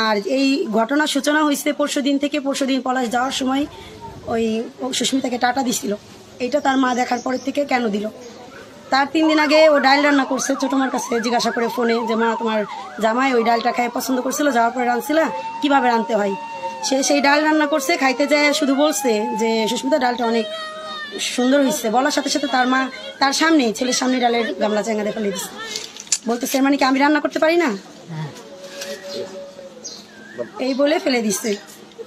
আর এই ঘটনার সূচনা হয়েছে পরশুদিন থেকে। পরশুদিন পলাশ যাওয়ার সময় ওই সুস্মিতাকে টাটা দিছিল, এইটা তার মা দেখার পরের থেকে কেন দিল। তার 3 দিন আগে ও ডাল রান্না করছে, ছোটো মার কাছে জিজ্ঞাসা করে ফোনে যে মা তোমার জামাই ওই ডালটা খাই পছন্দ করছিল, যাওয়ার পরে রাঁধছিল, কীভাবে রাঁধতে হয়। সে সেই ডাল রান্না করছে, খাইতে যায় শুধু বলছে যে সুস্মিতা ডালটা অনেক সুন্দর হয়েছে। বলার সাথে সাথে তার মা তার সামনে, ছেলের সামনে ডালের গামলা চেঙ্গা দিয়ে ফেলে দিচ্ছে, বলতেছে মানে কি আমি রান্না করতে পারি না, এই বলে ফেলে দিচ্ছে।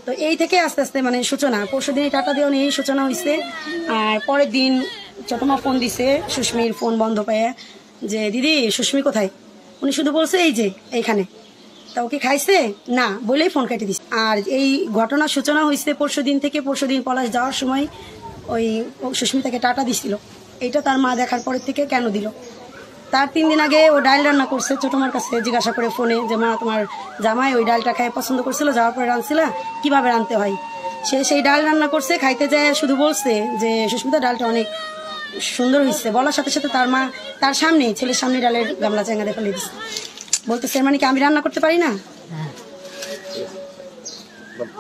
তো এই থেকে আস্তে আস্তে মানে সূচনা, পরশুদিন টাটা দেওয়া নিয়ে সূচনা হয়েছে। আর পরের দিন ছোটো মা ফোন দিছে, সুস্মির ফোন বন্ধ পেয়ে, যে দিদি সুস্মি কোথায়। উনি শুধু বলছে এই যে এইখানে। তা ওকে খাইছে না বলেই ফোন কেটে দিচ্ছে। আর এই ঘটনার সূচনা হয়েছে পরশুদিন থেকে। পরশুদিন পলাশ যাওয়ার সময় ওই সুস্মিতাকে টাটা দিছিল, এইটা তার মা দেখার পরের থেকে কেন দিল। তার 3 দিন আগে ও ডাল রান্না করছে, ছোটো মার কাছে জিজ্ঞাসা করে ফোনে যে মা তোমার জামাই ওই ডালটা খাই পছন্দ করছিল, যাওয়ার পরে রাঁধছিল, কীভাবে রাঁধতে হয়। সে সেই ডাল রান্না করছে, খাইতে যায় শুধু বলছে যে সুস্মিতা ডালটা অনেক সুন্দর হয়েছে। বলার সাথে সাথে তার মা তার সামনে, ছেলের সামনে ডালের গামলা চেঙ্গা দিয়ে ফেলে দিচ্ছে, বলতেছে মানে কি আমি রান্না করতে পারি না,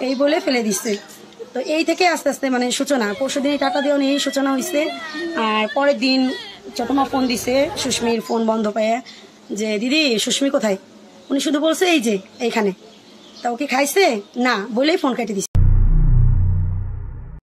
এই বলে ফেলে দিচ্ছে। তো এই থেকে আস্তে আস্তে মানে সূচনা, পরশুদিন টাটা দেওয়া নিয়ে সূচনা হয়েছে। আর পরের দিন ছোটো মা ফোন দিছে, সুস্মির ফোন বন্ধ পেয়ে, যে দিদি সুস্মি কোথায়। উনি শুধু বলছে এই যে এইখানে। তা ওকে খাইছে না বলেই ফোন কেটে দিচ্ছে।